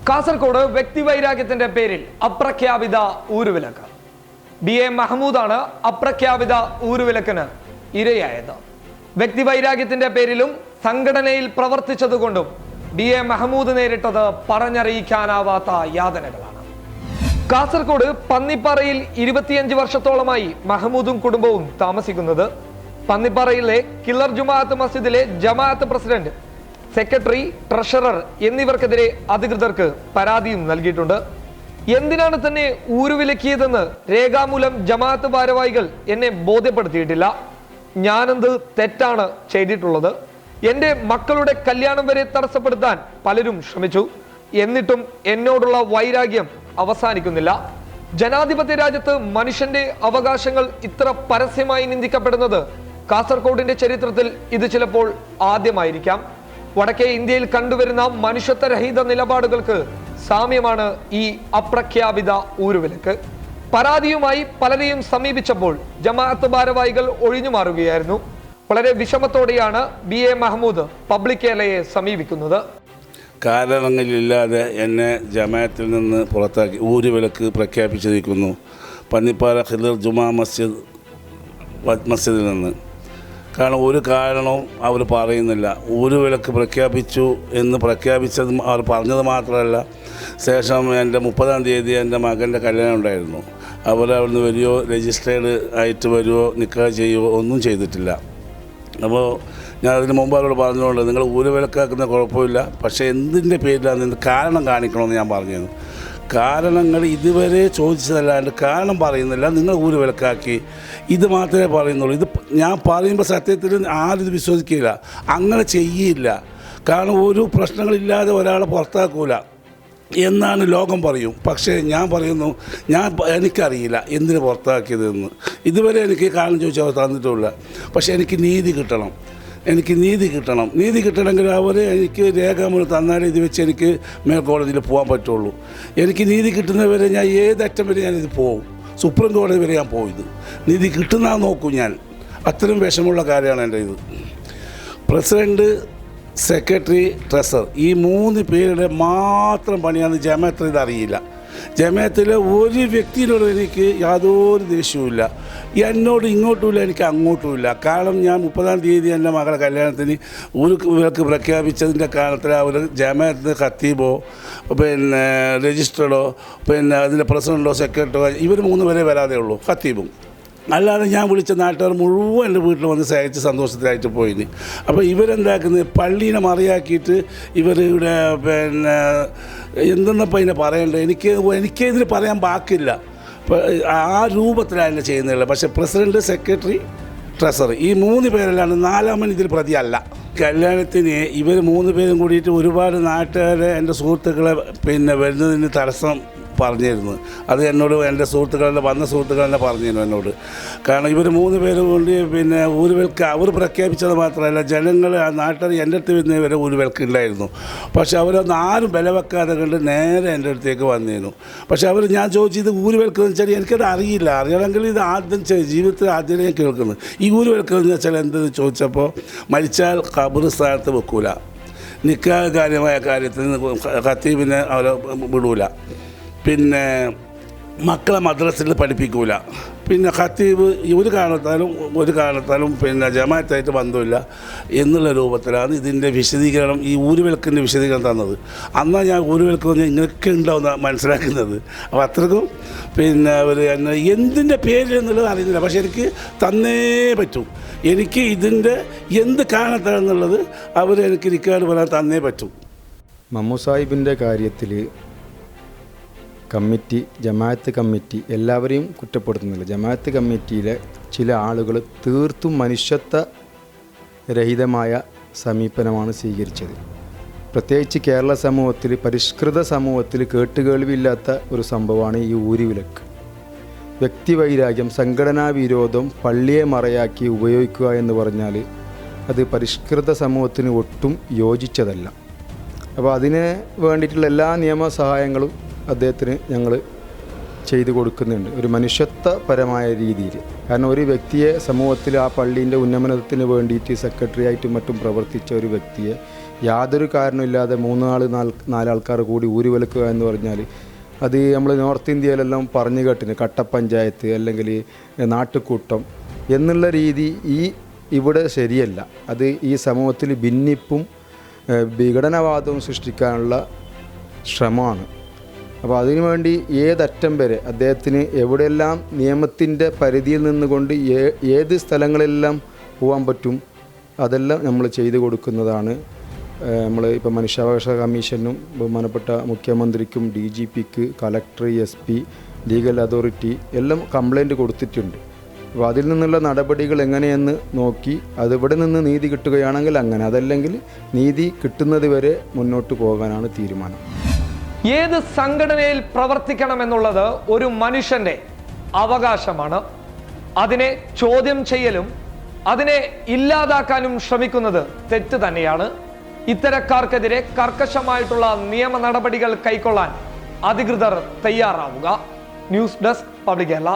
കാസർഗോഡ് വ്യക്തിവൈരാഗ്യത്തിന്റെ പേരിൽ അപ്രഖ്യാപിത ഊരുവിലക്ക്. BA മഹ്മൂദാണ് അപ്രഖ്യാപിത ഊരുവിലക്കിന് ഇരയായത്. വ്യക്തിവൈരാഗ്യത്തിന്റെ പേരിലും സംഘടനയിൽ പ്രവർത്തിച്ചതുകൊണ്ടും BA മഹ്മൂദ് നേരിട്ടത് പറഞ്ഞറിയിക്കാനാവാത്ത യാതനകളാണ്. കാസർഗോഡ് പന്നിപ്പാറയിൽ 25 വർഷത്തോളമായി മഹ്മൂദും കുടുംബവും താമസിക്കുന്നത്. പന്നിപ്പാറയിലെ കില്ലർ ജുമാഅത്ത് മസ്ജിദിലെ ജമാഅത്ത് പ്രസിഡന്റ്, സെക്രട്ടറി, ട്രഷറർ എന്നിവർക്കെതിരെ അധികൃതർക്ക് പരാതിയും നൽകിയിട്ടുണ്ട്. എന്തിനാണ് തന്നെ ഊരുവിലക്കിയതെന്ന് രേഖാമൂലം ജമാഅത്ത് ഭാരവാഹികൾ എന്നെ ബോധ്യപ്പെടുത്തിയിട്ടില്ല. ഞാനെന്ത് തെറ്റാണ് ചെയ്തിട്ടുള്ളത്? എൻ്റെ മക്കളുടെ കല്യാണം വരെ തടസ്സപ്പെടുത്താൻ പലരും ശ്രമിച്ചു. എന്നിട്ടും എന്നോടുള്ള വൈരാഗ്യം അവസാനിക്കുന്നില്ല. ജനാധിപത്യ രാജ്യത്ത് മനുഷ്യന്റെ അവകാശങ്ങൾ ഇത്ര പരസ്യമായി നിന്ദിക്കപ്പെടുന്നത് കാസർഗോഡിന്റെ ചരിത്രത്തിൽ ഇത് ചിലപ്പോൾ ആദ്യമായിരിക്കാം. വടക്കേ ഇന്ത്യയിൽ കണ്ടുവരുന്ന മനുഷ്യത്വരഹിത നിലപാടുകൾക്ക് സാമ്യമാണ് ഈ അപ്രഖ്യാപിത ഊരുവിലക്ക്. പരാതിയുമായി പലരെയും സമീപിച്ചപ്പോൾ ജമാഅത്ത് ഭാരവാഹികൾ ഒഴിഞ്ഞു മാറുകയായിരുന്നു. വളരെ വിഷമത്തോടെയാണ് BA മഹ്മൂദ് പബ്ലിക് കേരളയെ സമീപിക്കുന്നത്. കാരണങ്ങളില്ലാതെ എന്നെ ജമാഅത്തിൽ നിന്ന് പുറത്താക്കി ഊരുവിലക്ക് പ്രഖ്യാപിച്ചിരിക്കുന്നു. പന്നിപ്പാറ ഖില്ലർ ജുമാ മസ്ജിദിൽ നിന്ന്. കാരണം ഒരു കാരണവും അവർ പറയുന്നില്ല. ഊരുവിലക്ക് പ്രഖ്യാപിച്ചു എന്ന് പ്രഖ്യാപിച്ചത് അവർ പറഞ്ഞത് മാത്രമല്ല, ശേഷം എൻ്റെ 30-ാം തീയതി എൻ്റെ മകൻ്റെ കല്യാണം ഉണ്ടായിരുന്നു. അവരവിടുന്ന് വരികയോ രജിസ്റ്റേർഡ് ആയിട്ട് വരുമോ നിക്കാഹ് ചെയ്യുമോ ഒന്നും ചെയ്തിട്ടില്ല. അപ്പോൾ ഞാൻ അതിന് മുമ്പ് അവരോട് പറഞ്ഞുകൊണ്ട് നിങ്ങൾ ഊരുവിലക്കാക്കുന്ന കുഴപ്പമില്ല, പക്ഷേ എന്തിൻ്റെ പേരിലാണ് കാരണം കാണിക്കണമെന്ന് ഞാൻ പറഞ്ഞിരുന്നു. കാരണങ്ങൾ ഇതുവരെ ചോദിച്ചതല്ലാണ്ട് കാരണം പറയുന്നില്ല. നിങ്ങൾ ഊരുവിലക്കാക്കി ഇത് മാത്രമേ പറയുന്നുള്ളൂ. ഇത് ഞാൻ പറയുമ്പോൾ സത്യത്തിൽ ആരും ഇത് വിശ്വസിക്കില്ല, അങ്ങനെ ചെയ്യില്ല. കാരണം ഒരു പ്രശ്നങ്ങളില്ലാതെ ഒരാളെ പുറത്താക്കൂല എന്നാണ് ലോകം പറയും. പക്ഷേ ഞാൻ പറയുന്നു, എനിക്കറിയില്ല എന്തിനു പുറത്താക്കിയതെന്ന്. ഇതുവരെ എനിക്ക് കാരണം ചോദിച്ചാൽ അവർ തന്നിട്ടുമില്ല. പക്ഷേ എനിക്ക് നീതി കിട്ടണം. നീതി കിട്ടണമെങ്കിൽ അവർ എനിക്ക് രേഖാമൂലം തന്നാലേ ഇത് വെച്ച് എനിക്ക് മേൽക്കോടതിയിൽ പോകാൻ പറ്റുള്ളൂ. എനിക്ക് നീതി കിട്ടുന്നവരെ ഞാൻ ഏതറ്റം വരെ ഞാനിത് പോകും. സുപ്രീം കോടതി വരെ ഞാൻ പോയത്. നീതി കിട്ടുന്ന നോക്കും ഞാൻ. അത്രയും വിഷമമുള്ള കാര്യമാണ് എൻ്റെ ഇത്. പ്രസിഡൻറ്റ്, സെക്രട്ടറി, ട്രഷറർ ഈ 3 പേരുടെ മാത്രം പണിയാണ്. ജമാഅത്തിന് ഇതറിയില്ല. ജമാഅത്തിലെ ഒരു വ്യക്തിയോട് എനിക്ക് യാതൊരു ദേഷ്യവുമില്ല. എന്നോട് ഇങ്ങോട്ടുമില്ല, എനിക്ക് അങ്ങോട്ടുമില്ല. കാരണം ഞാൻ 30-ാം തീയതി എൻ്റെ മകളുടെ കല്യാണത്തിന് ഊരുവിലക്ക് പ്രഖ്യാപിച്ചതിൻ്റെ കാരണത്തിൽ അവർ ജമാഅത്തിന് ഖത്തീബോ പിന്നെ രജിസ്റ്ററോ പിന്നെ അതിൻ്റെ പ്രസിഡൻറ്റോ സെക്രട്ടറിയോ ഇവർ 3 പേരെ വരാതെ ഉള്ളൂ, ഖത്തീബും. അല്ലാതെ ഞാൻ വിളിച്ച നാട്ടുകാർ മുഴുവൻ എൻ്റെ വീട്ടിൽ വന്ന് സഹായിച്ച് സന്തോഷത്തിലായിട്ട് പോയിന്. അപ്പോൾ ഇവരെന്താക്കുന്നത്, പള്ളീനെ മറിയാക്കിയിട്ട് ഇവരുടെ പിന്നെ എന്തെന്നപ്പോൾ ഇതിനെ പറയേണ്ടത്, എനിക്കിതിന് പറയാൻ ബാക്കില്ല. ആ രൂപത്തിലാണ് എന്നെ ചെയ്യുന്നില്ല. പക്ഷേ പ്രസിഡൻറ്റ്, സെക്രട്ടറി, ട്രഷറർ ഈ 3 പേരല്ലാണ്ട് 4-ാമൻ ഇതിൽ പ്രതിയല്ല. കല്യാണത്തിന് ഇവർ 3 പേരും കൂടിയിട്ട് ഒരുപാട് നാട്ടുകാരെ എൻ്റെ സുഹൃത്തുക്കളെ പിന്നെ വരുന്നതിന് തടസ്സം പറഞ്ഞിരുന്നു. അത് എന്നോട് എൻ്റെ വന്ന സുഹൃത്തുക്കളെന്നെ പറഞ്ഞിരുന്നു എന്നോട്. കാരണം ഇവർ 3 പേരും കൊണ്ട് പിന്നെ ഊരുവിലക്ക് അവർ പ്രഖ്യാപിച്ചത് മാത്രമല്ല, ജനങ്ങൾ ആ നാട്ടിൽ എൻ്റെ അടുത്ത് വരുന്നവരെ ഊരുവിലക്ക് ഉണ്ടായിരുന്നു. പക്ഷെ അവരൊന്നും ആരും വിലവെക്കാതെ കണ്ട് നേരെ എൻ്റെ അടുത്തേക്ക് വന്നിരുന്നു. പക്ഷെ ഞാൻ ചോദിച്ചത് ഊരുവിലക്ക് എന്ന് വെച്ചാൽ എനിക്കത് അറിയണമെങ്കിൽ ഇത് ആദ്യം ജീവിതത്തിൽ ആദ്യമേ ഞാൻ കേൾക്കുന്നത്. ഈ ഊരുവിലക്ക് എന്ന് വെച്ചാൽ എന്തെന്ന് ചോദിച്ചപ്പോൾ, മരിച്ചാൽ ഖബർ സ്ഥാനത്ത് വെക്കൂല, നിക്കാഹ് കാര്യമായ കാര്യത്തിന് ഖത്തീബിനെ അവരെ വിടൂല, പിന്നെ മക്കളെ മദ്രസയിൽ പഠിപ്പിക്കൂല, പിന്നെ ഖത്തീബ് ഒരു കാരണത്താലും പിന്നെ ജമാഅത്തായിട്ട് ബന്ധമില്ല എന്നുള്ള രൂപത്തിലാണ് ഇതിൻ്റെ വിശദീകരണം, ഈ ഊരുവിലക്കിൻ്റെ വിശദീകരണം തന്നത്. അന്നാണ് ഞാൻ ഊരുവിലക്ക് പറഞ്ഞാൽ ഇങ്ങനെയൊക്കെ ഉണ്ടാവുന്ന മനസ്സിലാക്കുന്നത്. അപ്പോൾ അത്രക്കും പിന്നെ അവർ എന്നെ എന്തിൻ്റെ പേരിലെന്നുള്ളത് അറിയുന്നില്ല. പക്ഷെ എനിക്ക് തന്നേ പറ്റൂ. എനിക്ക് ഇതിൻ്റെ എന്ത് കാരണത്താണെന്നുള്ളത് എനിക്ക് റിക്കാർഡ് പറയാൻ തന്നേ പറ്റൂ. മമ്മൂ സാഹിബിൻ്റെ കാര്യത്തിൽ കമ്മിറ്റി, ജമാഅത്ത് കമ്മിറ്റി എല്ലാവരെയും കുറ്റപ്പെടുത്തുന്നില്ല. ജമാഅത്ത് കമ്മിറ്റിയിലെ ചില ആളുകൾ തീർത്തും മനുഷ്യത്വരഹിതമായ സമീപനമാണ് സ്വീകരിച്ചത്. പ്രത്യേകിച്ച് കേരള സമൂഹത്തിൽ, പരിഷ്കൃത സമൂഹത്തിൽ കേട്ടുകേൾവിയില്ലാത്ത ഒരു സംഭവമാണ് ഈ ഊരുവിലക്ക്. വ്യക്തിവൈരാഗ്യം, സംഘടനാ വിരോധം പള്ളിയെ മറയാക്കി ഉപയോഗിക്കുക എന്ന് പറഞ്ഞാൽ അത് പരിഷ്കൃത സമൂഹത്തിന് ഒട്ടും യോജിച്ചതല്ല. അപ്പോൾ അതിന് വേണ്ടിയിട്ടുള്ള എല്ലാ നിയമസഹായങ്ങളും അദ്ദേഹത്തിന് ഞങ്ങൾ ചെയ്തു കൊടുക്കുന്നുണ്ട്. ഒരു മനുഷ്യത്വപരമായ രീതിയിൽ. കാരണം ഒരു വ്യക്തിയെ സമൂഹത്തിൽ ആ പള്ളീൻ്റെ ഉന്നമനത്തിന് വേണ്ടിയിട്ട് സെക്രട്ടറി ആയിട്ടും മറ്റും പ്രവർത്തിച്ച ഒരു വ്യക്തിയെ യാതൊരു കാരണമില്ലാതെ 3-4 ആൾക്കാർ കൂടി ഊരുവിലക്കുക എന്ന് പറഞ്ഞാൽ അത് നമ്മൾ നോർത്ത് ഇന്ത്യയിലെല്ലാം പറഞ്ഞു കേട്ടിന് കട്ടപ്പഞ്ചായത്ത് അല്ലെങ്കിൽ നാട്ടുകൂട്ടം എന്നുള്ള രീതി ഇവിടെ ശരിയല്ല. അത് ഈ സമൂഹത്തിൽ ഭിന്നിപ്പും വിഘടനവാദവും സൃഷ്ടിക്കാനുള്ള ശ്രമമാണ്. അപ്പോൾ അതിനുവേണ്ടി ഏതറ്റം വരെ അദ്ദേഹത്തിന് എവിടെയെല്ലാം നിയമത്തിൻ്റെ പരിധിയിൽ നിന്നുകൊണ്ട് ഏത് സ്ഥലങ്ങളെല്ലാം പോകാൻ പറ്റും അതെല്ലാം നമ്മൾ ചെയ്തു കൊടുക്കുന്നതാണ്. നമ്മൾ ഇപ്പോൾ മനുഷ്യാവകാശ കമ്മീഷനും ബഹുമാനപ്പെട്ട മുഖ്യമന്ത്രിക്കും DGPക്ക് കളക്ടർ SP ലീഗൽ അതോറിറ്റി എല്ലാം കംപ്ലൈൻറ്റ് കൊടുത്തിട്ടുണ്ട്. അപ്പോൾ അതിൽ നിന്നുള്ള നടപടികൾ എങ്ങനെയെന്ന് നോക്കി അതിവിടെ നിന്ന് നീതി കിട്ടുകയാണെങ്കിൽ അങ്ങനെ, അതല്ലെങ്കിൽ നീതി കിട്ടുന്നത് വരെ മുന്നോട്ട് പോകാനാണ് തീരുമാനം. ഏത് സംഘടനയിൽ പ്രവർത്തിക്കണമെന്നുള്ളത് ഒരു മനുഷ്യന്റെ അവകാശമാണ്. അതിനെ ചോദ്യം ചെയ്യലും അതിനെ ഇല്ലാതാക്കാനും ശ്രമിക്കുന്നത് തെറ്റ് തന്നെയാണ്. ഇത്തരക്കാർക്കെതിരെ കർക്കശമായിട്ടുള്ള നിയമ നടപടികൾ കൈക്കൊള്ളാൻ അധികൃതർ തയ്യാറാവുക. News desk public Kerala.